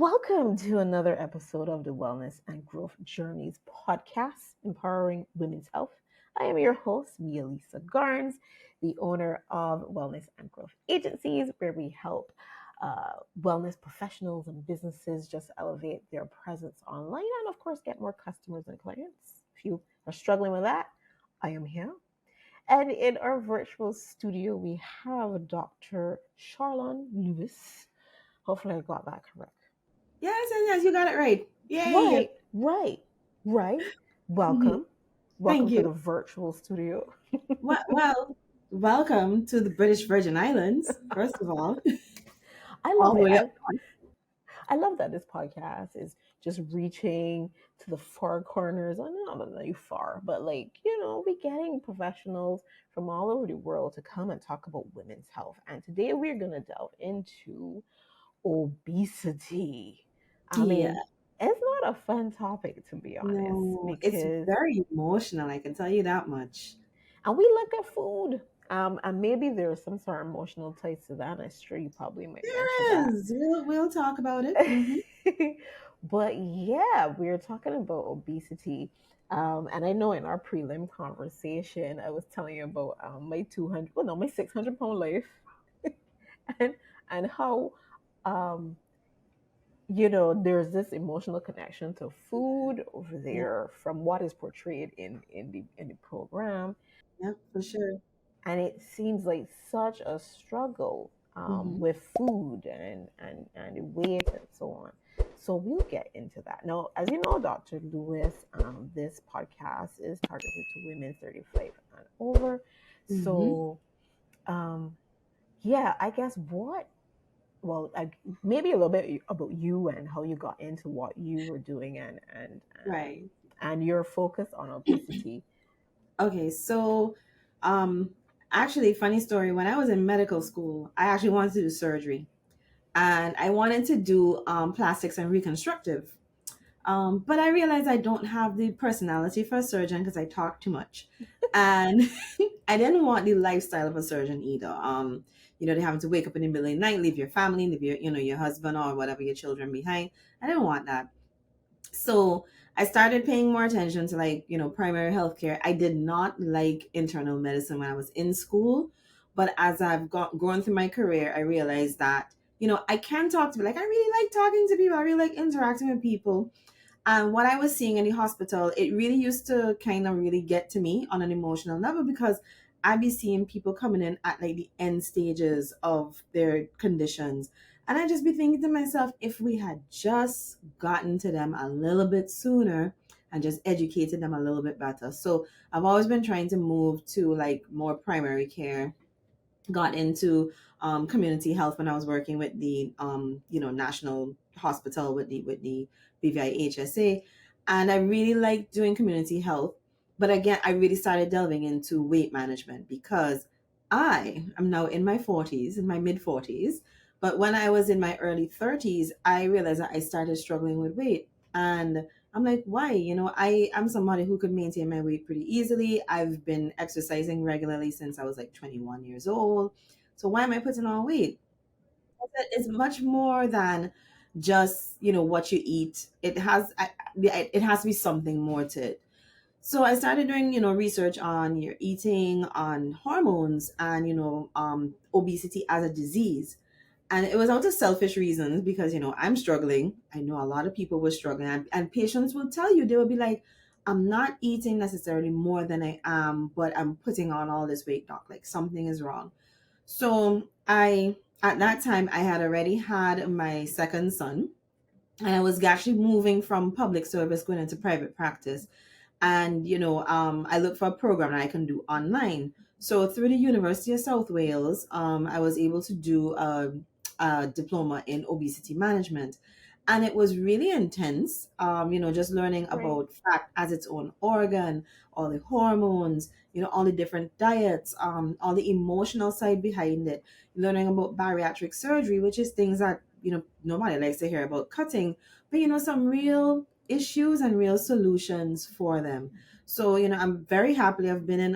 Welcome to another episode of the Wellness and Growth Journeys podcast, empowering women's health. I am your host, Mia Lisa Garnes, the owner of Wellness and Growth Agencies, where we help wellness professionals and businesses just elevate their presence online and, of course, get more customers and clients. If you are struggling with that, I am here. And in our virtual studio, we have Dr. Sharlon Lewis. Hopefully, I got that correct. Yes, you got it right. Yay. Right. Mhm. Welcome. Welcome Thank to the you. virtual studio. Well, welcome to the British Virgin Islands, first of all, I all love the it. way up. I love that this podcast is just reaching to the far corners. I know not really far, but we getting professionals from all over the world to come and talk about women's health. And today we're gonna delve into obesity. I Yeah, mean, it's not a fun topic to be honest, no, it's because very emotional, I can tell you that much. and we look at food. And maybe there's some sort of emotional ties to that. I'm sure you probably might mention that. Yes, we'll talk about it. But yeah, we're talking about obesity. And I know in our prelim conversation, I was telling you about my 200, well, no, my 600-pound life, and and how um, there's this emotional connection to food over Yeah, there from what is portrayed in the program, yeah, for sure. and it seems like such a struggle Hmm. with food and weight and so on. So we'll get into that. Now, as you know, Dr. Lewis, this podcast is targeted to women 35 and over. Hmm. So, um, yeah, I guess maybe a little bit about you and how you got into what you were doing Right. and your focus on obesity. Okay, so um actually funny story, when I was in medical school, I actually wanted to do surgery and I wanted to do plastics and reconstructive. But I realized I don't have the personality for a surgeon because I talk too much. And I didn't want the lifestyle of a surgeon either. They having to wake up in the middle of the night, leave your family, leave your husband or whatever, your children behind. I didn't want that. So I started paying more attention to primary healthcare. I did not like internal medicine when I was in school, but as I've grown through my career, I realized that I can talk to people. Like I really like talking to people. I really like interacting with people. And what I was seeing in the hospital, it really used to kind of really get to me on an emotional level because I'd be seeing people coming in at like the end stages of their conditions. And I'd just be thinking to myself, if we had just gotten to them a little bit sooner and just educated them a little bit better. So I've always been trying to move to like more primary care, got into community health when I was working with the national hospital with the BVI-HSA, and I really liked doing community health. But again, I really started delving into weight management because I am now in my 40s, in my mid 40s. But when I was in my early 30s, I realized that I started struggling with weight. And I'm like, why? I am somebody who could maintain my weight pretty easily. I've been exercising regularly since I was like 21 years old. So why am I putting on weight? I said, it's much more than just, what you eat. It has to be something more to it. So I started doing, research on your eating, on hormones, and obesity as a disease. And it was out of selfish reasons because I'm struggling. I know a lot of people were struggling, and patients will tell you, they will be like, I'm not eating necessarily more than I am, but I'm putting on all this weight, doc, like something is wrong. So I at that time I had already had my second son, and I was actually moving from public service going into private practice. And I looked for a program that I can do online. So through the University of South Wales, I was able to do a diploma in obesity management, and it was really intense. Just learning Right. about fat as its own organ, all the hormones, all the different diets, all the emotional side behind it, learning about bariatric surgery, which is things that nobody likes to hear about, cutting, but some real issues and real solutions for them. So, I'm very happy. I've been in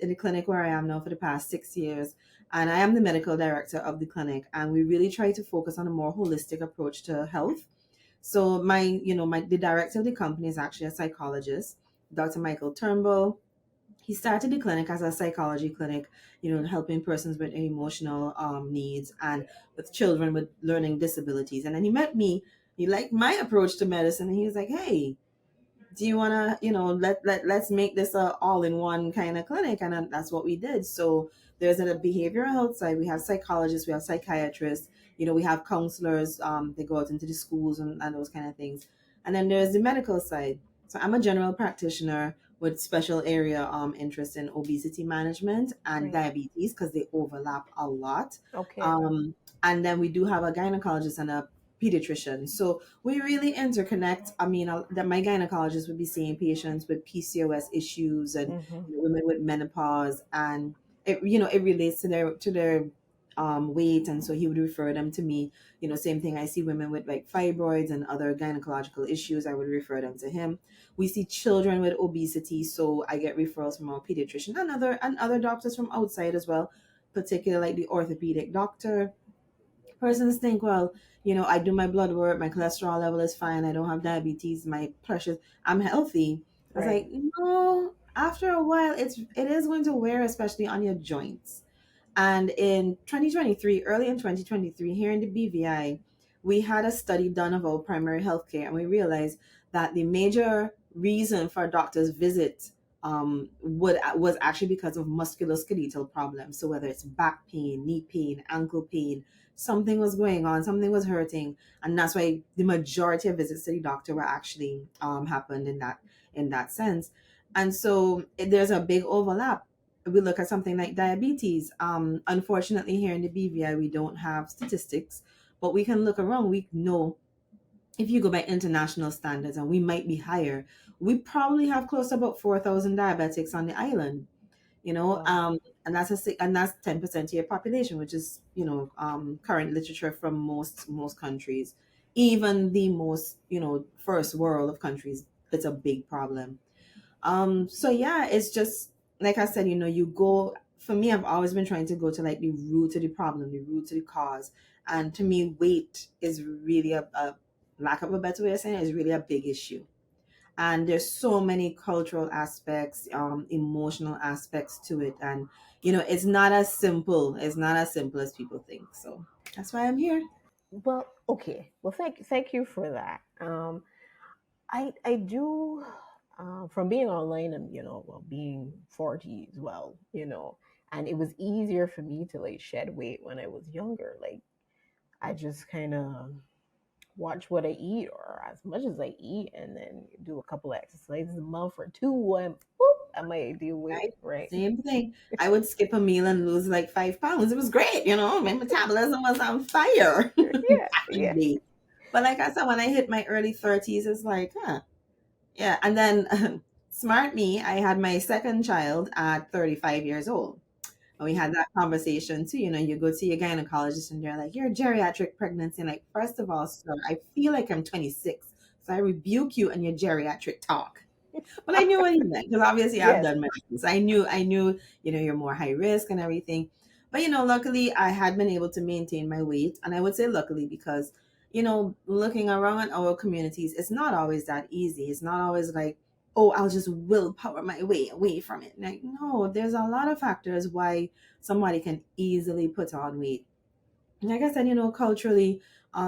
the clinic where I am now for the past 6 years, and I am the medical director of the clinic. And we really try to focus on a more holistic approach to health. So my the director of the company is actually a psychologist, Dr. Michael Turnbull. He started the clinic as a psychology clinic, helping persons with emotional needs and with children with learning disabilities. And then he met me. He liked my approach to medicine, and he was like, "Hey, do you want to, let's make this a all-in-one kind of clinic." And then that's what we did. So there's a behavioral health side. We have psychologists, we have psychiatrists, we have counselors. They go out into the schools and those kind of things. And then there's the medical side. So I'm a general practitioner with special area interest in obesity management and Right. diabetes, because they overlap a lot. Okay. And then we do have a gynecologist and a pediatrician. So we really interconnect. I mean, that my gynecologist would be seeing patients with PCOS issues and Mm-hmm. women with menopause, and it relates to their weight, and so he would refer them to me. Same thing. I see women with like fibroids and other gynecological issues. I would refer them to him. We see children with obesity, so I get referrals from our pediatrician and other doctors from outside as well, particularly like the orthopedic doctor. Persons think, well, I do my blood work, my cholesterol level is fine, I don't have diabetes, my pressures, I'm healthy. I was Right. like, no, after a while, it is going to wear, especially on your joints. And in 2023, early in 2023, here in the BVI, we had a study done about primary healthcare, and we realized that the major reason for a doctor's visit was actually because of musculoskeletal problems. So whether it's back pain, knee pain, ankle pain, something was going on, something was hurting, and that's why the majority of visits to the doctor were actually happened in that sense. And so there's a big overlap. We look at something like diabetes. Unfortunately, here in the BVI, we don't have statistics, but we can look around. We know if you go by international standards, and we might be higher, we probably have close to about 4,000 diabetics on the island. You know, Wow. um, and that's 10% of your population, which is current literature from most countries, even the most first world of countries. It's a big problem. So yeah, it's just like I said, you go, for me, I've always been trying to go to like the root of the problem, the root of the cause. And to me, weight is really a lack of a better way of saying it, is really a big issue. And there's so many cultural aspects, emotional aspects to it. And it's not as simple as people think. So that's why I'm here. Well, okay. Well, thank you for that. I do, from being online and well, being 40 as well, and it was easier for me to like shed weight when I was younger. Like I just kind of watch what I eat or as much as I eat, and then do a couple of exercises a month or two, and whoop, I might deal weight, Right? right? Same thing. I would skip a meal and lose like 5 pounds. It was great, my metabolism was on fire Yeah, back in the yeah, day. But like I said, when I hit my early 30s, it's like, huh. Yeah. And then smart me, I had my second child at 35 years old. And we had that conversation too. You go to your gynecologist and they're like, you're a geriatric pregnancy. And like, first of all, sir, I feel like I'm 26. So I rebuke you and your geriatric talk. But I knew what he meant, because obviously I've yes, done medicine. So I knew, you're more high risk and everything. But luckily I had been able to maintain my weight. And I would say luckily because, looking around our communities, it's not always that easy. It's not always like, oh, I'll just willpower my way away from it. Like, no, there's a lot of factors why somebody can easily put on weight. Like I said, culturally,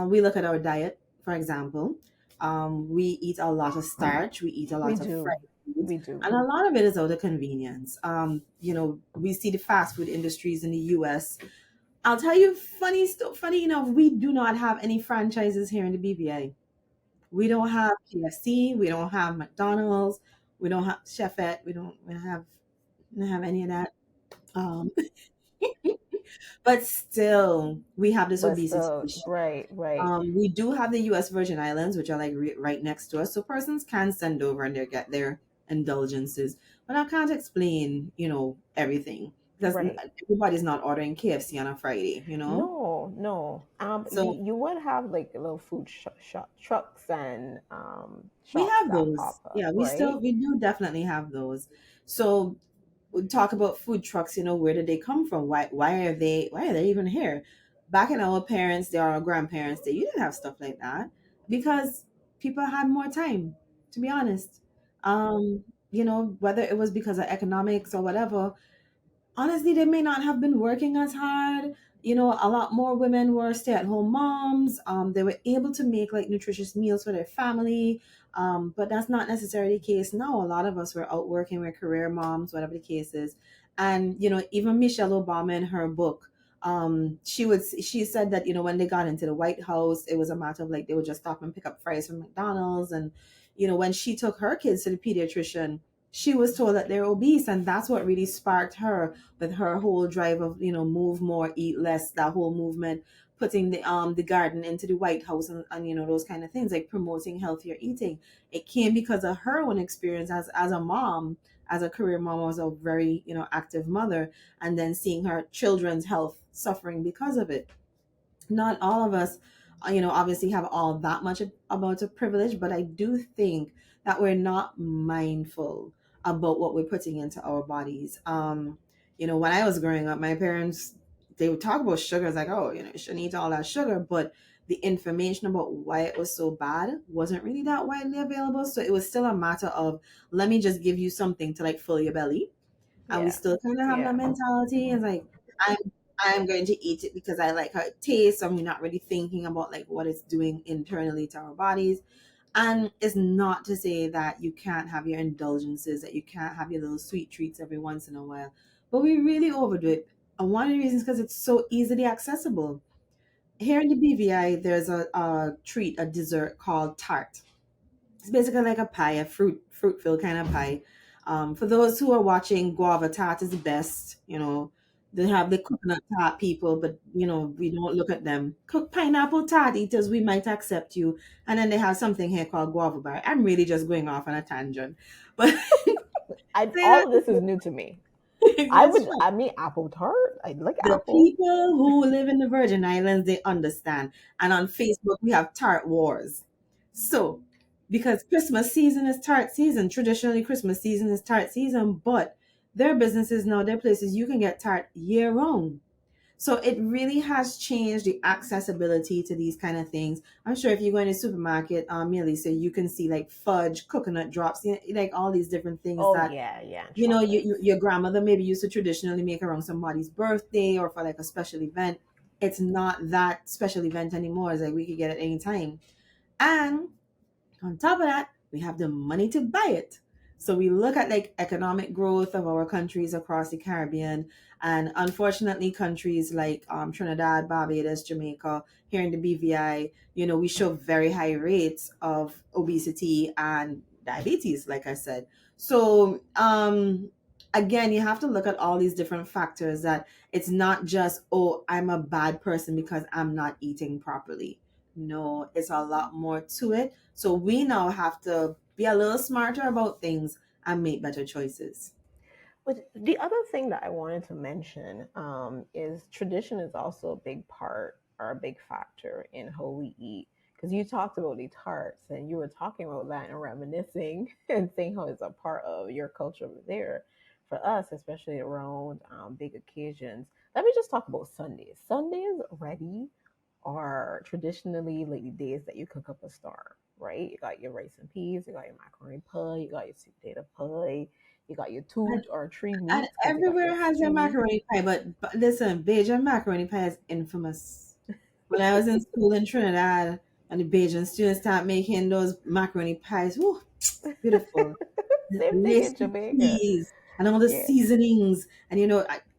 we look at our diet, for example. We eat a lot of starch, we eat a we lot of do, fried foods, we do. and a lot of it is out of convenience. We see the fast food industries in the US. I'll tell you, funny enough, we do not have any franchises here in the BVI. We don't have KFC, we don't have McDonald's, we don't have Chefette, we don't have any of that. Um, but still, we have this But obesity still, issue. right, right, We do have the U.S. Virgin Islands, which are like right next to us, so persons can send over and they get their indulgences. But I can't explain, everything, because right. everybody's not ordering KFC on a Friday. No, no. So You would have like little food trucks and we shops have that those. pop up, Yeah, right? we do definitely have those. So we talk about food trucks. Where did they come from? Why are they even here? Back in our parents, our grandparents, they you didn't have stuff like that. because people had more time, to be honest. Um, whether it was because of economics or whatever, honestly, they may not have been working as hard. A lot more women were stay-at-home moms. They were able to make like nutritious meals for their family. But that's not necessarily the case now. A lot of us were out working, we're career moms, whatever the case is. And even Michelle Obama in her book, she said that when they got into the White House, it was a matter of like they would just stop and pick up fries from McDonald's. And when she took her kids to the pediatrician, she was told that they're obese, and that's what really sparked her with her whole drive of move more, eat less, that whole movement, putting the garden into the White House, and those kind of things, like promoting healthier eating. It came because of her own experience as a mom, as a career mom, was a very active mother, and then seeing her children's health suffering because of it. Not all of us, obviously have all that much about a privilege, but I do think that we're not mindful about what we're putting into our bodies. When I was growing up, my parents, they would talk about sugar. It's like, oh, you shouldn't eat all that sugar, but the information about why it was so bad wasn't really that widely available. So it was still a matter of, let me just give you something to like fill your belly, and we Yeah. still kind of have that Yeah. mentality. It's like, I'm I'm going to eat it because I like how it tastes, and we're not really thinking about like what it's doing internally to our bodies. And it's not to say that you can't have your indulgences, that you can't have your little sweet treats every once in a while, but we really overdo it. And one of the reasons because it's so easily accessible. Here in the BVI, there's a treat, a dessert called tart. It's basically like a pie, a fruit filled kind of pie. For those who are watching, guava tart is the best. They have the coconut tart people, but we don't look at them. Cook pineapple tart eaters, we might accept you. And then they have something here called guava bar. I'm really just going off on a tangent, but say that All of this is new to me. that's fine. I mean, apple tart. I like The apple. people who live in the Virgin Islands, they understand. And on Facebook, we have tart wars. So, because Christmas season is tart season, traditionally Christmas season is tart season, but their businesses now, their places, you can get tart year round. So it really has changed the accessibility to these kind of things. I'm sure if you go in a supermarket, Melissa, you can see like fudge, coconut drops, like all these different things Oh that yeah, yeah, and you, chocolates. your grandmother maybe used to traditionally make around somebody's birthday or for like a special event. It's not that special event anymore. It's like we could get it anytime. And on top of that, we have the money to buy it. So we look at like economic growth of our countries across the Caribbean, and unfortunately, countries like Trinidad, Barbados, Jamaica, here in the BVI, we show very high rates of obesity and diabetes, like I said. So again, you have to look at all these different factors. That it's not just, oh, I'm a bad person because I'm not eating properly. No, it's a lot more to it. So we now have to be a little smarter about things and make better choices. But the other thing that I wanted to mention is tradition is also a big part or a big factor in how we eat. Because you talked about the tarts and you were talking about that and reminiscing and saying how it's a part of your culture over there. For us, especially around big occasions, let me just talk about Sundays. Sundays already are traditionally like the days that you cook up a storm, right? You got your rice and peas, you got your macaroni pie, you got your sweet potato pie, you got your two And, or three and meats because you got your everywhere has their stew. macaroni pie, but listen, Bajan macaroni pie is infamous. When I was in school in Trinidad and the Bajan students start making those macaroni pies, whew, beautiful. Same thing in Laced with Jamaica. cheese and all the Yeah. seasonings. And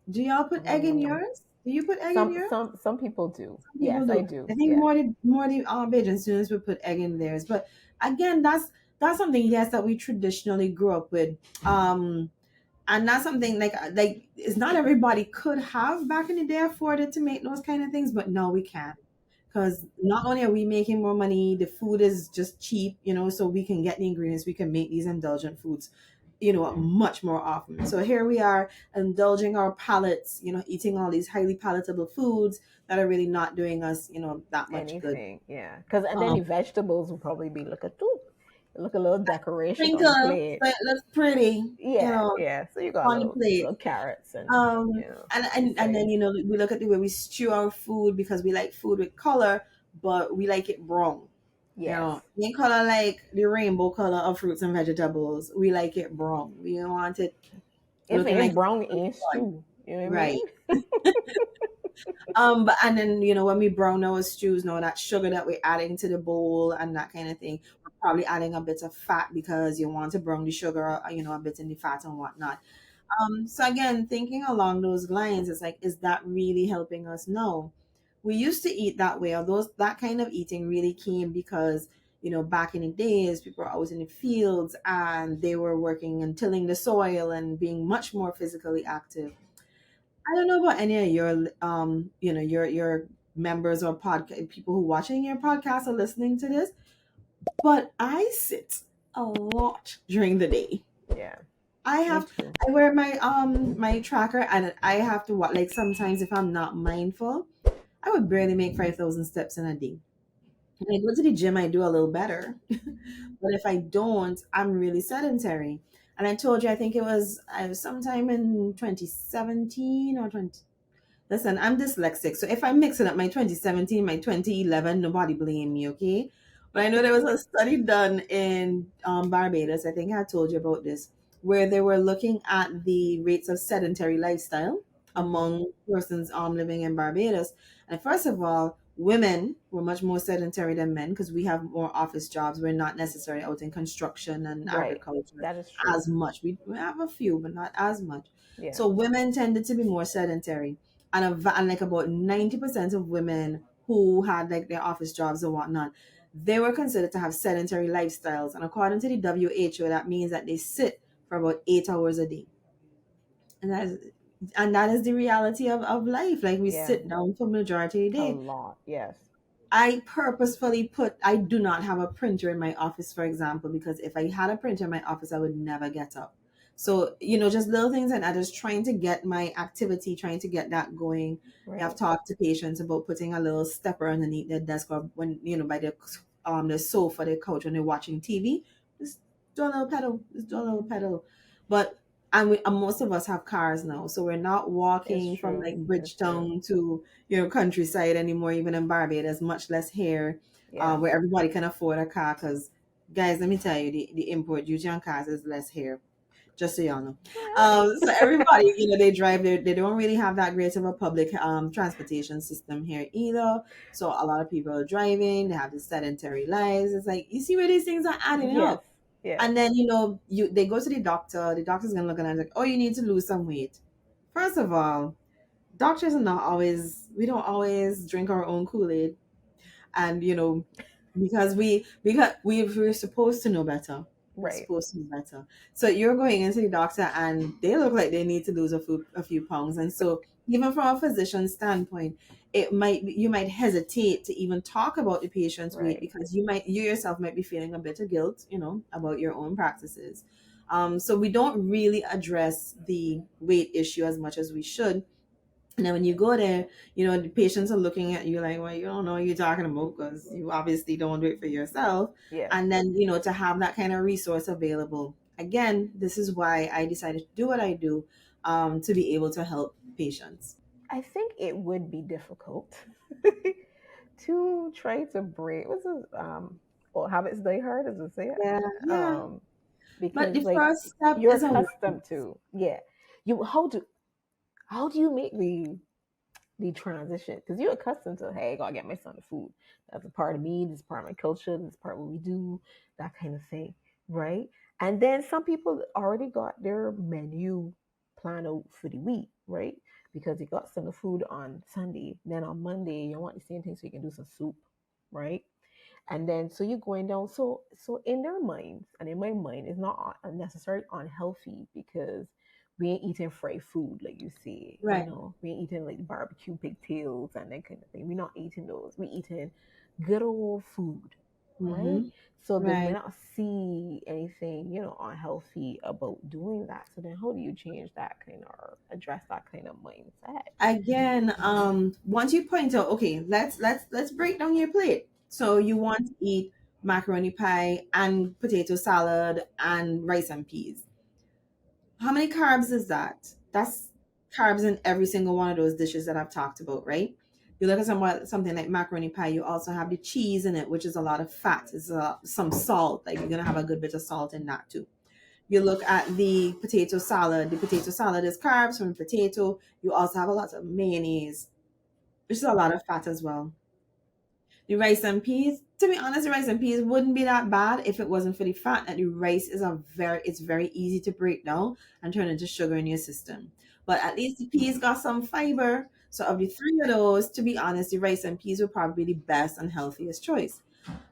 do y'all put egg in Mm. yours? Do you put egg in yours? Some people do. Some people Yes, do. I do. I think Yeah. more the Bajan students would put egg in theirs. But again, that's something, yes, that we traditionally grew up with. And that's something like it's not everybody could have back in the day afforded to make those kind of things, but now we can. Because not only are we making more money, the food is just cheap, so we can get the ingredients, we can make these indulgent foods, much more often. So here we are indulging our palates, eating all these highly palatable foods that are really not doing us, that much good. Anything. Yeah. Cause and then Um, the vegetables will probably be look a little decoration on the Sprinkle, plate. so it looks pretty, Yeah, yeah. So you got on the plate. little carrots and Um, you know and then say we look at the way we stew our food because we like food with color, but we like it brown. Yes. ain't color like the rainbow color of fruits and vegetables. We like it brown. We don't want it If it looking ain't like brown, it ain't corn. stew. You know what I Right. mean? But and then when we brown our stews, that sugar that we're adding to the bowl and that kind of thing, we're probably adding a bit of fat because you want to brown the sugar, a bit in the fat and whatnot. So again, thinking along those lines, it's like, is that really helping us? No. We used to eat that way, although that kind of eating really came because, back in the days, people were out in the fields and they were working and tilling the soil and being much more physically active. I don't know about any of your, your members or podcast people who watching your podcast or listening to this, but I sit a lot during the day. Yeah, I me have too. I wear my tracker, and I have to what, like, sometimes if I'm not mindful, I would barely make 5,000 steps in a day. When I go to the gym, I do a little better. But if I don't, I'm really sedentary. And I told you, I think I was sometime in 2017 or 20. Listen, I'm dyslexic, so if I'm mixing up my 2017, my 2011, nobody blame me, okay? But I know there was a study done in Barbados. I think I told you about this, where they were looking at the rates of sedentary lifestyle Hmm. among persons living in Barbados. And first of all, women were much more sedentary than men because we have more office jobs. We're not necessarily out in construction and Right. agriculture That is true. as much. We have a few, but not as much. Yeah. So women tended to be more sedentary, and like about 90% of women who had like their office jobs or whatnot, they were considered to have sedentary lifestyles. And according to the WHO, that means that they sit for about 8 hours a day. And that is the reality of life. Like, we Yeah. sit down for majority of the A day. lot. Yes. I purposefully I do not have a printer in my office, for example, because if I had a printer in my office, I would never get up. So, just little things like that, just trying to get my activity, trying to get that going. You have Right. talked to patients about putting a little stepper underneath their desk, or when, by the sofa, the couch, when they're watching TV. Just do a little pedal, just do a little pedal. But and most of us have cars now, so we're not It's walking from true. like It's true. Bridgetown to countryside anymore, even in Barbados, much less here, Yeah. where everybody can afford a car. Because, guys, let me tell you, the import duty on cars is less here, just so y'all know. So everybody, they drive. They don't really have that great of a public transportation system here either. So a lot of people are driving. They have the sedentary lives. It's like, you see where these things are adding Yes. up. Yes. And then, they go to the doctor. The doctor's gonna look at it and like, oh, you need to lose some weight. First of all, doctors are not always. We don't always drink our own Kool-Aid, and because we're supposed to know better. We're Right. supposed to know better. So you're going into the doctor and they look like they need to lose a few pounds. And so, even from a physician's standpoint, you might hesitate to even talk about the patient's weight, Right. because you yourself might be feeling a bit of guilt, about your own practices. So we don't really address the weight issue as much as we should. And then when you go there, the patients are looking at you like, well, you don't know what you're talking about because you obviously don't do it for yourself. Yes. And then, to have that kind of resource available. Again, this is why I decided to do what I do, to be able to help patients. I think it would be difficult to try to break. What's this? Well, habits die hard, as it say. Yeah, yeah. Um, But because the like first step you're is accustomed awareness. to, yeah. You how do you make the transition? Because you're accustomed to, hey, I gotta get my son the food. That's a part of me. This is part of my culture. This is part of what we do. That kind of thing, right? And then some people already got their menu planned out for the week, right? Because you got some of the food on Sunday, then on Monday you want the same thing, so you can do some soup, right? And then so you're going down. So in their minds and in my mind, it's not necessarily unhealthy because we ain't eating fried food like you say. Right. We ain't eating like barbecue pigtails and that kind of thing. We're not eating those. We eating good old food, right? Mm-hmm. So they may Right. not see anything, unhealthy about doing that. So then how do you change that kind of or address that kind of mindset? Again, once you point out, okay, let's break down your plate. So you want to eat macaroni pie and potato salad and rice and peas. How many carbs is that? That's carbs in every single one of those dishes that I've talked about, right? You look at something like macaroni pie, you also have the cheese in it, which is a lot of fat. It's some salt, like you're gonna have a good bit of salt in that too. You look at the potato salad. The potato salad is carbs from the potato. You also have a lot of mayonnaise, which is a lot of fat as well. The rice and peas, to be honest, the rice and peas wouldn't be that bad if it wasn't for the fact that the rice is it's very easy to break down and turn into sugar in your system. But at least the peas got some fiber. So of the three of those, to be honest, the rice and peas would probably be the best and healthiest choice.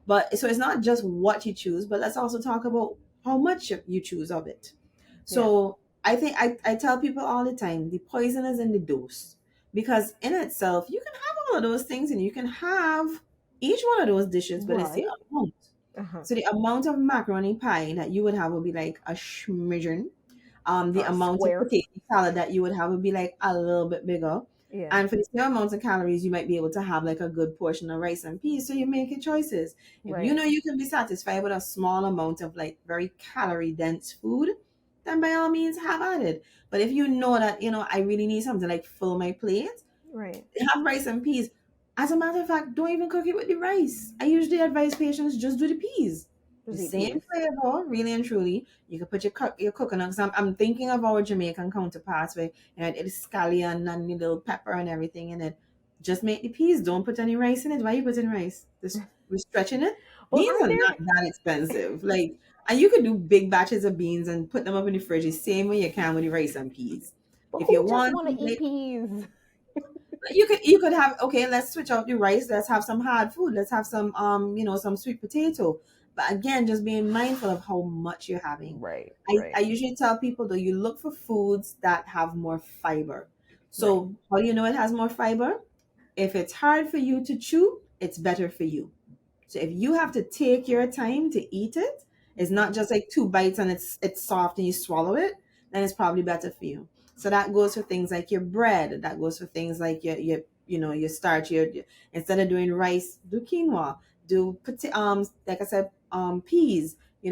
But so it's not just what you choose, but let's also talk about how much you choose of it. Yeah. So I think I tell people all the time the poison is in the dose. Because in itself, you can have all of those things and you can have each one of those dishes, but it's the Right. amount. Uh-huh. So the amount of macaroni pie that you would have would be like a smidgen. The Or a amount of square. potato salad that you would have would be like a little bit bigger. Yeah. And for the same amount of calories, you might be able to have like a good portion of rice and peas. So you're making choices. If you Right. know you can be satisfied with a small amount of like very calorie dense food, then by all means have at it. But if you know that, I really need something like fill my plate, Right. have rice and peas. As a matter of fact, don't even cook it with the rice. I usually advise patients just do the peas. The Just eat same peas. flavor, really and truly. You can put your coconut. Cause I'm thinking of our Jamaican counterparts where it's scallion and the little pepper and everything in it. Just make the peas. Don't put any rice in it. Why you putting rice? We're stretching it. Well, Beans aren't are not there? that expensive. Like, and you could do big batches of beans and put them up in the fridge the same way you can with the rice and peas. But If you who just want want to, to eat peas? you could have, okay, let's switch out the rice, let's have some hard food, let's have some some sweet potato. But again, just being mindful of how much you're having. Right. I Right. usually tell people though, you look for foods that have more fiber. Right. So how do you know it has more fiber? If it's hard for you to chew, it's better for you. So if you have to take your time to eat it, it's not just like two bites and it's soft and you swallow it, then it's probably better for you. So that goes for things like your bread. That goes for things like your starch. Instead of doing rice, do quinoa. Do like I said, peas. We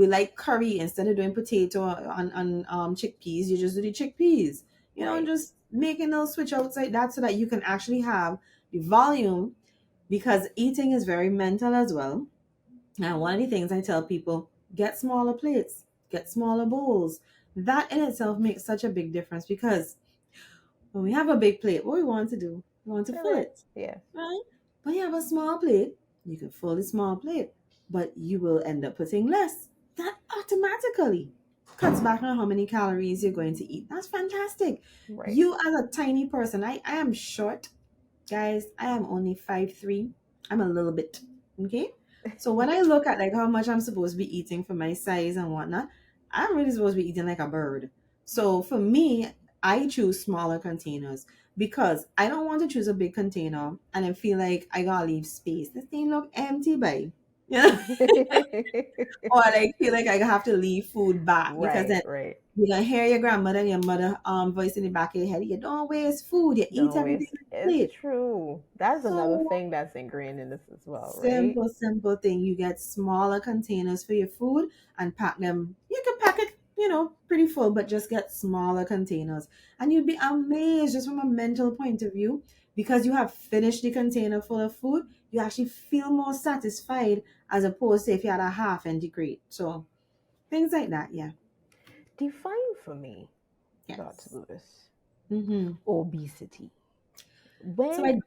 like curry. Instead of doing potato and chickpeas, you just do the chickpeas. Right. Just making those switch outs like that so that you can actually have the volume, because eating is very mental as well. And one of the things I tell people, get smaller plates, get smaller bowls. That in itself makes such a big difference, because when we have a big plate, what we want to do, we want to Fill fill it. it, Yeah. right? But you have a small plate, you can fill the small plate, but you will end up putting less. That automatically cuts back on how many calories you're going to eat. That's fantastic. Right. You as a tiny person, I am short. Guys, I am only 5'3". I'm a little bit. Okay. So when I look at like how much I'm supposed to be eating for my size and whatnot, I'm really supposed to be eating like a bird. So for me, I choose smaller containers because I don't want to choose a big container and I feel like I gotta leave space. This thing look empty, by. Yeah. Or like feel like I have to leave food back, because Right. then Right. you're gonna hear your grandmother and your mother voice in the back of your head. You don't waste food, you eat Don't everything waste. on the It's plate. true. That's another So thing that's ingrained in this as well, right? simple thing. You get smaller containers for your food and pack them. You can pack it, pretty full, but just get smaller containers. And you'd be amazed just from a mental point of view, because you have finished the container full of food, you actually feel more satisfied as opposed to if you had a half empty crate. So things like that, yeah. Define for me, Dr. Yes. Lewis, Mm-hmm. obesity. So When.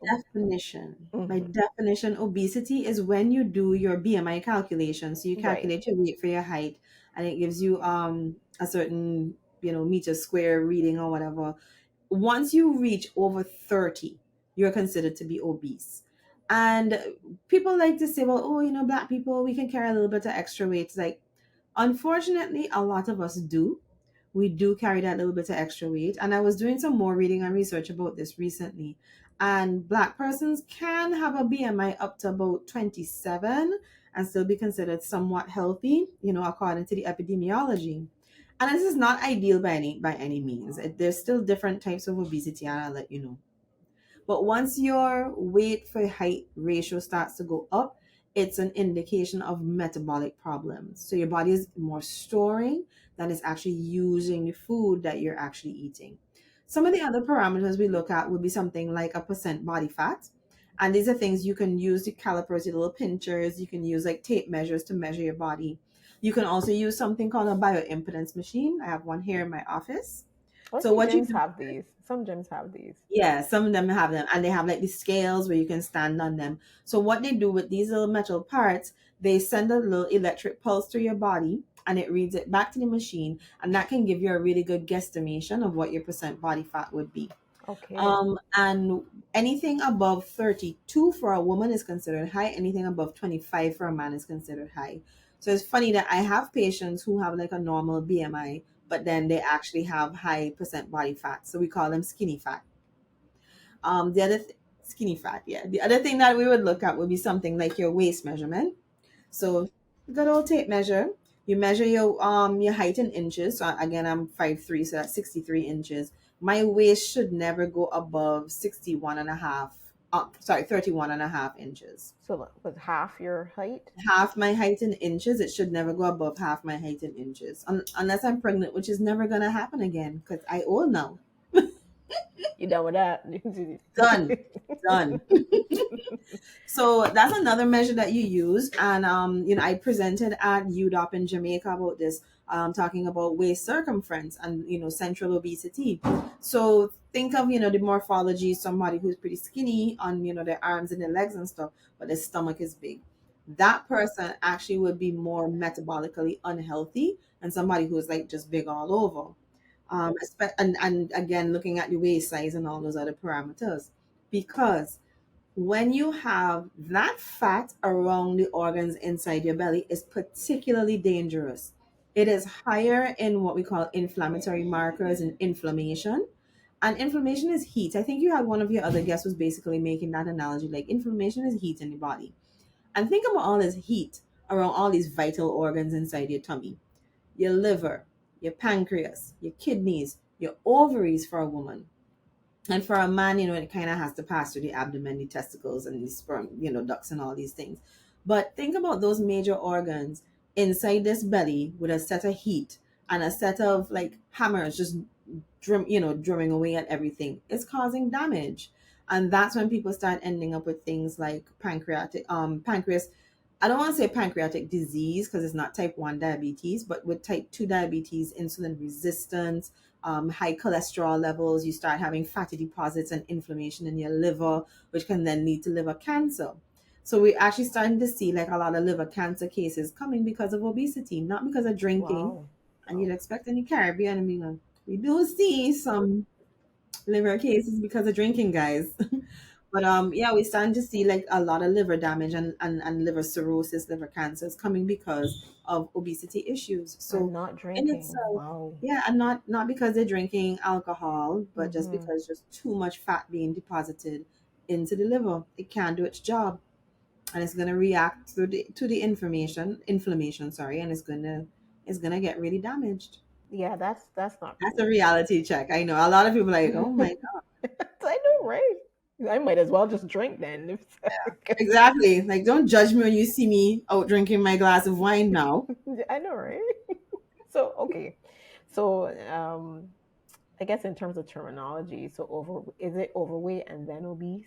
Mhm. by definition, obesity is when you do your BMI calculation. So you Right. calculate your weight for your height, and it gives you a certain meter square reading or whatever. Once you reach over 30, you're considered to be obese. And people like to say, well, oh, black people, we can carry a little bit of extra weight. It's like, unfortunately, a lot of us do. We do carry that little bit of extra weight. And I was doing some more reading and research about this recently. And black persons can have a BMI up to about 27 and still be considered somewhat healthy, according to the epidemiology. And this is not ideal by any means. There's still different types of obesity, and I'll let you know. But once your weight for height ratio starts to go up, it's an indication of metabolic problems. So your body is more storing than it's actually using the food that you're actually eating. Some of the other parameters we look at would be something like a percent body fat. And these are things you can use, the calipers, your little pinchers. You can use like tape measures to measure your body. You can also use something called a bioimpedance machine. I have one here in my office. I So think what you gyms do, have these. Some gyms have these. yeah, some of them have them, and they have like the scales where you can stand on them. So what they do with these little metal parts, they send a little electric pulse through your body, and it reads it back to the machine, and that can give you a really good guesstimation of what your percent body fat would be. Okay. And anything above 32 for a woman is considered high. Anything above 25 for a man is considered high. So it's funny that I have patients who have like a normal BMI, but then they actually have high percent body fat. So we call them skinny fat. The other skinny fat, yeah. The other thing that we would look at would be something like your waist measurement. So good old tape measure. You measure your height in inches. So again, I'm 5'3", so that's 63 inches. My waist should never go above 61 and a half. Sorry, 31 and a half inches. So with half your height? Half my height in inches, it should never go above half my height in inches. Unless I'm pregnant, which is never going to happen again because I old now. You done with that? Done. Done. So that's another measure that you use. And I presented at UDOP in Jamaica about this, talking about waist circumference and central obesity. So think of the morphology, somebody who's pretty skinny on their arms and their legs and stuff, but their stomach is big. That person actually would be more metabolically unhealthy than somebody who's like just big all over. And again, looking at the waist size and all those other parameters, because when you have that fat around the organs inside your belly is particularly dangerous. It is higher in what we call inflammatory markers and inflammation. And inflammation is heat. I think you had one of your other guests was basically making that analogy, like inflammation is heat in the body. And think about all this heat around all these vital organs inside your tummy. Your liver, your pancreas, your kidneys, your ovaries for a woman, and for a man, it kind of has to pass through the abdomen, the testicles, and the sperm, ducts and all these things. But think about those major organs inside this belly with a set of heat and a set of like hammers just drumming away at everything. It's causing damage. And that's when people start ending up with things like pancreas. I don't want to say pancreatic disease because it's not type 1 diabetes, but with type 2 diabetes, insulin resistance, high cholesterol levels, you start having fatty deposits and inflammation in your liver, which can then lead to liver cancer. So we're actually starting to see like a lot of liver cancer cases coming because of obesity, not because of drinking. Wow. And Wow. you'd expect in the Caribbean, I mean, we do see some liver cases because of drinking, guys. But yeah, we're starting to see like a lot of liver damage and liver cirrhosis, liver cancers coming because of obesity issues. And So not in drinking. itself, Wow. yeah, and not because they're drinking alcohol, but just Mm-hmm. because just too much fat being deposited into the liver. It can't do its job. And it's gonna react to the inflammation, sorry, and it's gonna get really damaged. Yeah, that's not That's a cool. reality check. I know. A lot of people are like, oh my God. I know, right? I might as well just drink then. Exactly. Like, don't judge me when you see me out drinking my glass of wine now. I know, right? So okay. So I guess in terms of terminology, so over is it overweight and then obese?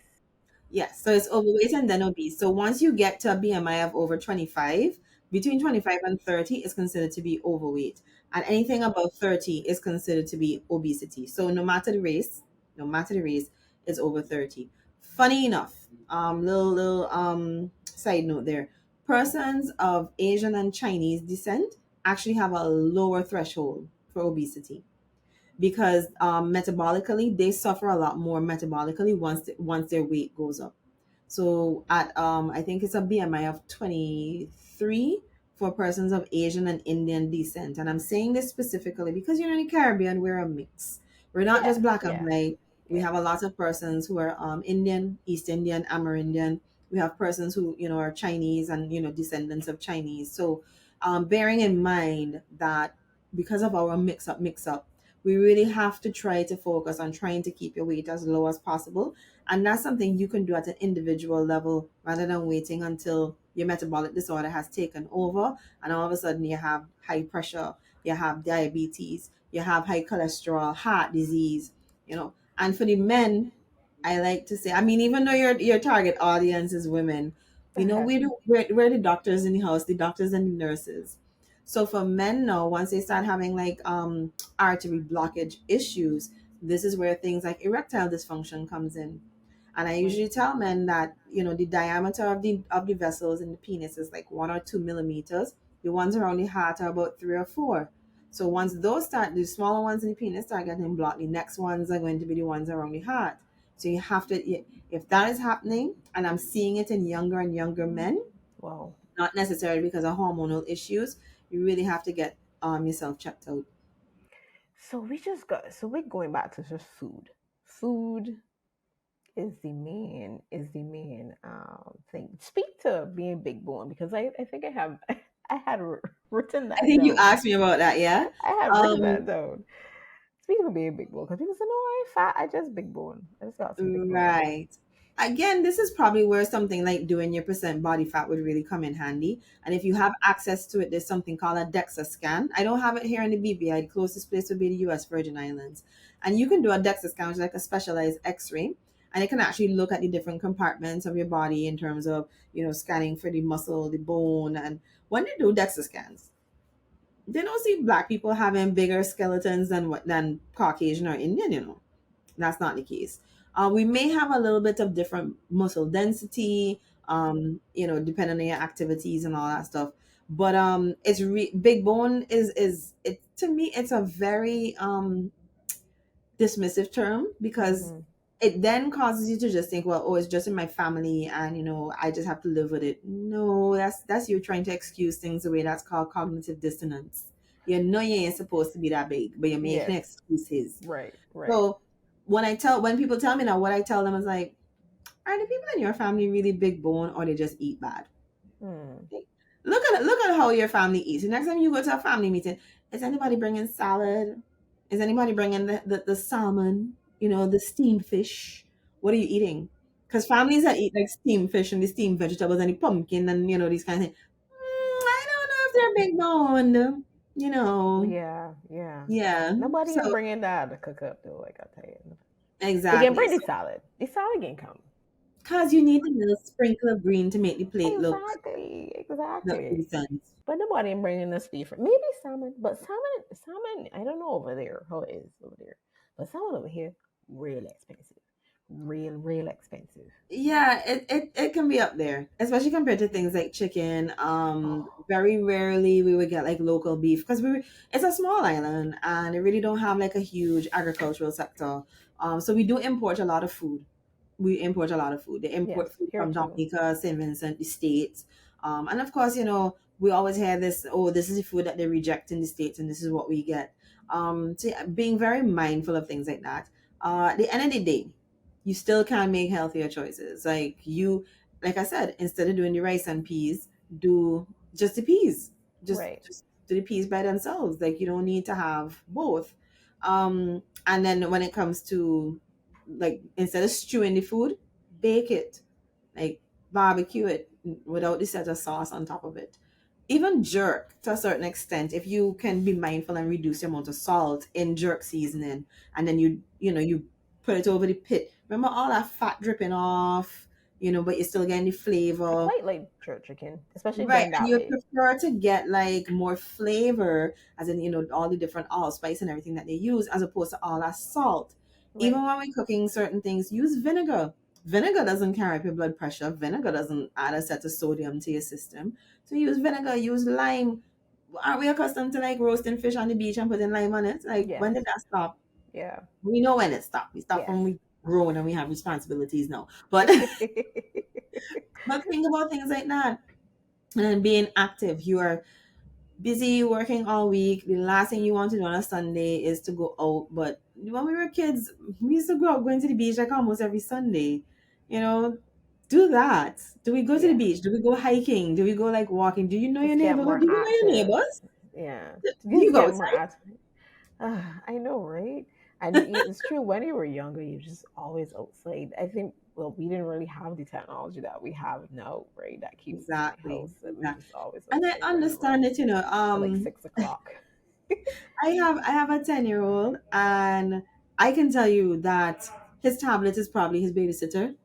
Yes. So it's overweight and then obese. So once you get to a BMI of over 25, between 25 and 30 is considered to be overweight. And anything above 30 is considered to be obesity. So no matter the race, it's over 30. Funny enough, little side note there. Persons of Asian and Chinese descent actually have a lower threshold for obesity because metabolically they suffer a lot more metabolically once their weight goes up. So at I think it's a BMI of 23 for persons of Asian and Indian descent. And I'm saying this specifically because in the Caribbean we're a mix. We're not Yeah, just black and yeah, white. We yeah. have a lot of persons who are Indian, East Indian, Amerindian. We have persons who are Chinese and descendants of Chinese. So bearing in mind that because of our mix up, we really have to try to focus on trying to keep your weight as low as possible, and that's something you can do at an individual level rather than waiting until your metabolic disorder has taken over and all of a sudden you have high pressure, you have diabetes, you have high cholesterol, heart disease. And for the men, I like to say, I mean, even though your target audience is women, Uh-huh. we're the doctors in the house, the doctors and the nurses. So for men now, once they start having like artery blockage issues, this is where things like erectile dysfunction comes in. And I Right. usually tell men that, the diameter of the vessels in the penis is like 1 or 2 millimeters. The ones around the heart are about 3 or 4. So once those start, the smaller ones in the penis start getting blocked, the next ones are going to be the ones around the heart. So you have to, if that is happening, and I'm seeing it in younger and younger men, Wow. not necessarily because of hormonal issues, you really have to get yourself checked out. So we're going back to just food. Food is the main thing. Speak to being big bone because I think I have I had written I that think you down. asked me about that, yeah. I have written Um, that down. Speaking of being big bone, because people say no, I ain't fat. I just big bone. I just got some big bone. Right. Again, this is probably where something like doing your percent body fat would really come in handy. And if you have access to it, there's something called a DEXA scan. I don't have it here in the BVI. The closest place would be the US Virgin Islands. And you can do a DEXA scan, which is like a specialized X-ray. And it can actually look at the different compartments of your body in terms of, scanning for the muscle, the bone. And when they do DEXA scans, they don't see black people having bigger skeletons than Caucasian or Indian. That's not the case. We may have a little bit of different muscle density, depending on your activities and all that stuff. But big bone is it to me. It's a very dismissive term because Mm-hmm. it then causes you to just think, well, oh, it's just in my family, and I just have to live with it. No, that's you trying to excuse things away. That's called cognitive dissonance. You know you ain't supposed to be that big, but you're making Yes. excuses. Right. Right. So when people tell me now, what I tell them is like, are the people in your family really big bone, or they just eat bad? Mm. Like, look at how your family eats. The next time you go to a family meeting, is anybody bringing salad? Is anybody bringing the salmon? The steamed fish. What are you eating? Because families that eat like steamed fish and the steamed vegetables and the pumpkin and these kind of things, I don't know if they're big boned. Yeah. Yeah. Yeah. Nobody So can bring in that to cook up though. Like I tell you, they can exactly. bring the salad. The salad can come. Because you need a little sprinkle of green to make the plate Exactly. look Exactly. decent. But nobody bringing us beef. Maybe salmon, but salmon. I don't know over there how it is over there, but salmon over here real expensive, real expensive. Yeah, it can be up there, especially compared to things like chicken. Oh, Very rarely we would get like local beef because it's a small island and it really don't have like a huge agricultural sector. So we do import a lot of food. We import a lot of food. They yes, import food here from too. Dominica, St. Vincent, the States. And of course, we always hear this, oh, this is the food that they reject in the States and this is what we get. So yeah, being very mindful of things like that. At the end of the day, you still can make healthier choices. Like I said, instead of doing the rice and peas, do just the peas. Right, Just do the peas by themselves. Like you don't need to have both. And then when it comes to like instead of stewing the food, bake it, like barbecue it without the set of sauce on top of it. Even jerk to a certain extent, if you can be mindful and reduce the amount of salt in jerk seasoning, and then you put it over the pit. Remember all that fat dripping off, but you're still getting the I flavor. quite like jerk chicken, especially Right, done and that you way. prefer to get like more flavor, as in all the different allspice and everything that they use, as opposed to all that salt. Even Right, when we're cooking certain things, use vinegar. Vinegar doesn't carry up your blood pressure. Vinegar doesn't add a set of sodium to your system. So use vinegar, use lime. Aren't we accustomed to like roasting fish on the beach and putting lime on it? Like yes, when did that stop? yeah, We know when it stopped. We stopped yes. when we grown and we have responsibilities now. But but think about things like that. And then being active. You are busy working all week. The last thing you want to do on a Sunday is to go out. But when we were kids, we used to go out going to the beach like almost every Sunday. You know, do that. Do we go to the Yeah, beach? Do we go hiking? Do we go like walking? Do you know your just get neighborhood? more Do you know your active. neighbors? Yeah, Do you just go get more outside? active. I know, right? And it's true. When you were younger, you just always outside. I think. Well, we didn't really have the technology that we have now, right? That keeps us in the Exactly. house. That we Exactly. just always And I outside running understand around it, till like 6 o'clock. I have a 10-year-old and I can tell you that his tablet is probably his babysitter.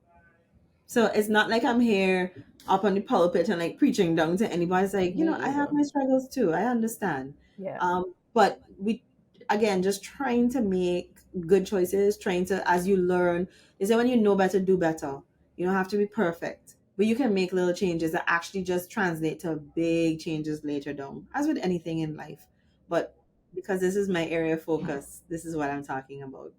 So it's not like I'm here up on the pulpit and like preaching down to anybody. It's like, Me I have either. my struggles too. I understand. Yeah. But we, again, just trying to make good choices, trying to, as you learn, is that when you know better, do better. You don't have to be perfect, but you can make little changes that actually just translate to big changes later down, as with anything in life. But because this is my area of focus, this is what I'm talking about.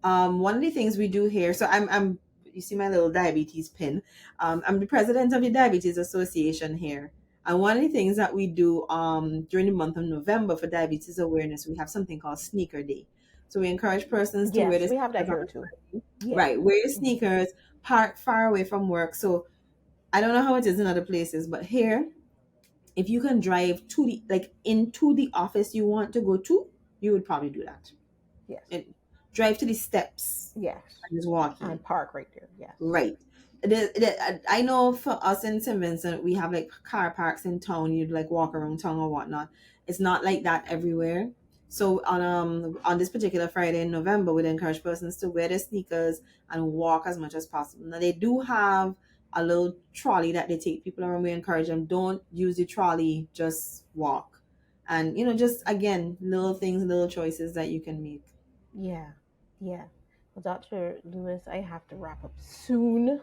One of the things we do here, so I'm you see my little diabetes pin. I'm the president of the Diabetes Association here. And one of the things that we do during the month of November for diabetes awareness, we have something called Sneaker Day. So we encourage persons to wear Yes, their we have that sneakers here on too. time. Yeah. Right, wear your Mhm. sneakers, park far away from work. So I don't know how it is in other places, but here, if you can drive to the like into the office you want to go to, you would probably do that. Yes. And drive to the steps Yes. and just walk in. And park right there. Yes. Right. I know for us in St. Vincent, we have like car parks in town. You'd like walk around town or whatnot. It's not like that everywhere. So on this particular Friday in November, we'd encourage persons to wear their sneakers and walk as much as possible. Now they do have a little trolley that they take people around. We encourage them, don't use the trolley, just walk. And just again, little things, little choices that you can make. Yeah. Yeah. Well, Dr. Lewis, I have to wrap up soon.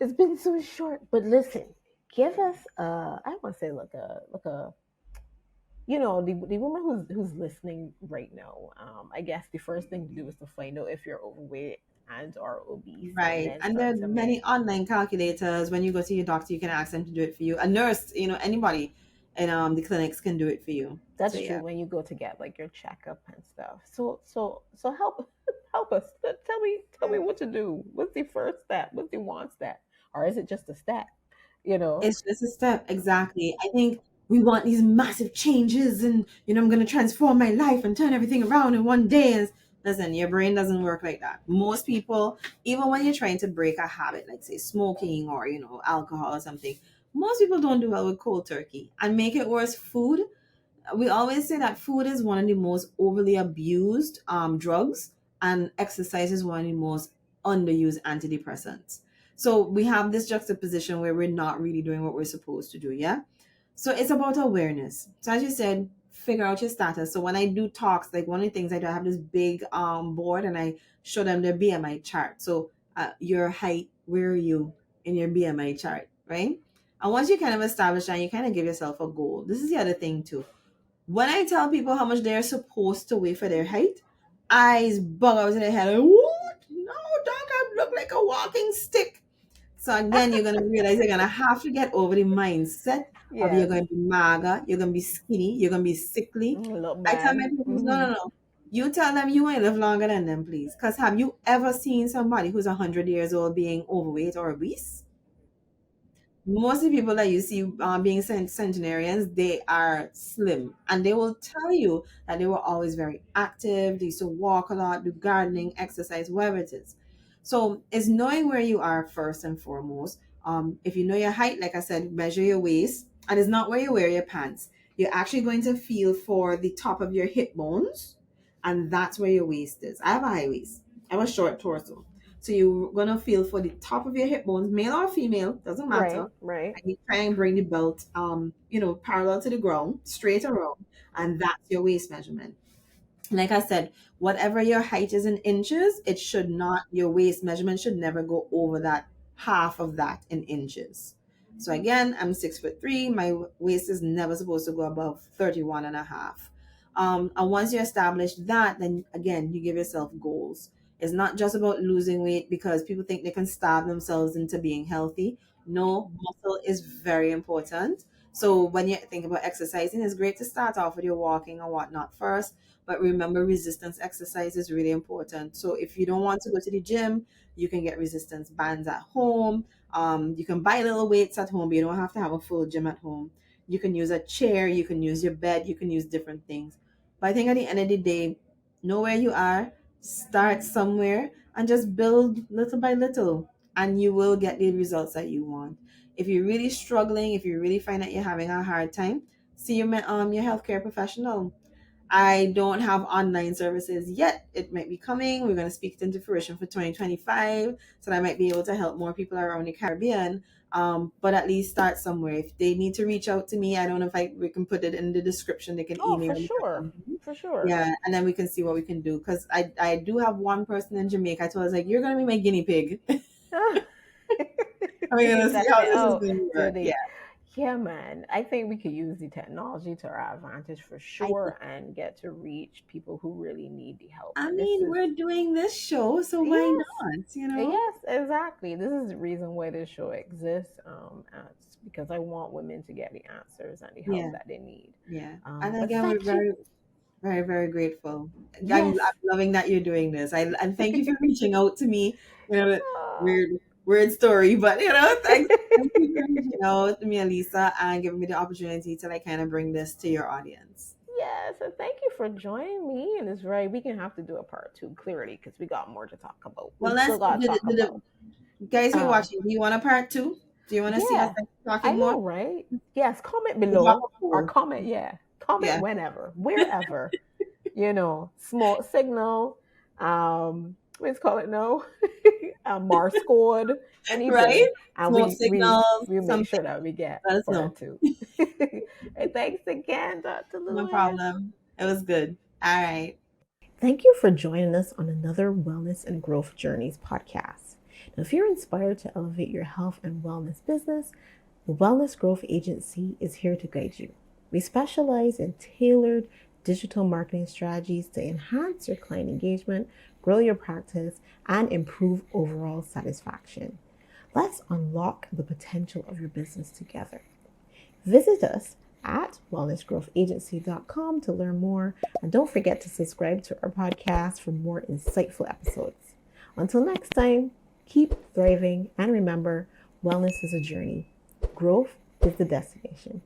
It's been so short, but listen, give us I want to say like a the woman who's listening right now. I guess the first thing to do is to find out if you're overweight and or obese, and Right. then And there start are to many make. online calculators. When you go to your doctor, you can ask them to do it for you. A nurse, anybody in the clinics can do it for you. So That's true yeah. when you go to get like your checkup and stuff. So help help us. Tell me what to do. What's the first step? What's the one step? Or is it just a step? You know? It's just a step, exactly. I think we want these massive changes, and I'm going to transform my life and turn everything around in one day. And listen, your brain doesn't work like that. Most people, even when you're trying to break a habit, like say smoking or alcohol or something, most people don't do well with cold turkey. And make it worse, food. We always say that food is one of the most overly abused drugs, and exercise is one of the most underused antidepressants. So we have this juxtaposition where we're not really doing what we're supposed to do. Yeah. So it's about awareness. So as you said, figure out your status. So when I do talks, like one of the things I do, I have this big board and I show them their BMI chart. So your height, where are you in your BMI chart, right? And once you kind of establish that, you kind of give yourself a goal. This is the other thing too. When I tell people how much they're supposed to weigh for their height, eyes bug out of their head. Like, what? No, doc, I look like a walking stick. So again, you're gonna realize you're gonna have to get over the mindset of you're Yes. gonna be mager, you're gonna be skinny, you're gonna be sickly. Look I tell my bad. people, no, Hmm. no, no. You tell them you want to live longer than them, please. Because have you ever seen somebody who's 100 years old being overweight or obese? Most of the people that you see being centenarians, they are slim, and they will tell you that they were always very active. They used to walk a lot, do gardening, exercise, whatever it is. So it's knowing where you are first and foremost. If you know your height, like I said, measure your waist, and it's not where you wear your pants. You're actually going to feel for the top of your hip bones, and that's where your waist is. I have a high waist. I have a short torso. So you're gonna feel for the top of your hip bones, male or female, doesn't Right, matter. right. And you try and bring the belt, parallel to the ground, straight around, and that's your waist measurement. Like I said, whatever your height is in inches, it should not, your waist measurement should never go over that half of that in inches. So again, I'm 6'3". My waist is never supposed to go above 31 and a half. And once you establish that, then again, you give yourself goals. It's not just about losing weight because people think they can starve themselves into being healthy. No, muscle is very important. So when you think about exercising, it's great to start off with your walking and whatnot first, but remember, resistance exercise is really important. So if you don't want to go to the gym, you can get resistance bands at home. You can buy little weights at home, but you don't have to have a full gym at home. You can use a chair, you can use your bed, you can use different things. But I think at the end of the day, know where you are, start somewhere, and just build little by little, and you will get the results that you want. If you're really struggling, if you really find that you're having a hard time, see your healthcare professional. I don't have online services yet. It might be coming. We're going to speak it into fruition for 2025, so that I might be able to help more people around the Caribbean. But at least start somewhere. If they need to reach out to me, I don't know if we can put it in the description. They can Oh, email for me. sure. For sure. Yeah, and then we can see what we can do. Because I do have one person in Jamaica. I told us, like, you're going to be my guinea pig. We're You going to see test how it this is out. going to Do work. Yeah. the Yeah, man. I think we could use the technology to our advantage for I sure and get to reach people who really need the help. I And this mean, is, we're doing this show, so why yes, not? You know? yes, exactly. This is the reason why this show exists. It's because I want women to get the answers and the help Yeah, that they need. yeah. And But again, we're thank you. very, very, very grateful. I'm Yes. loving that you're doing this. And thank you for reaching out to me. You know, Uh, weird, weird story, but thank you for reaching out to me, Elisa, and giving me the opportunity to like kind of bring this to your audience. yes, and thank you for joining me. And it's right, we can have to do a part two, clearly, because we got more to talk about. We Well, still let's got to talk about. guys who are Uh, watching. Do you want a part two? Do you want to see us Yeah, like, I talking more? know, right? Yes, comment We'll drop below a or poll. comment, yeah, comment Yeah, whenever, wherever, small signal, let's call it no, Marscord, right. anything, and Smoke signals, we make something. sure that we get Let us know. part two. And thanks again, Dr. No Lewis. problem. It was good. All right. Thank you for joining us on another Wellness and Growth Journeys podcast. Now, if you're inspired to elevate your health and wellness business, the Wellness Growth Agency is here to guide you. We specialize in tailored digital marketing strategies to enhance your client engagement, grow your practice, and improve overall satisfaction. Let's unlock the potential of your business together. Visit us at wellnessgrowthagency.com to learn more. And don't forget to subscribe to our podcast for more insightful episodes. Until next time, keep thriving and remember, wellness is a journey. Growth is the destination.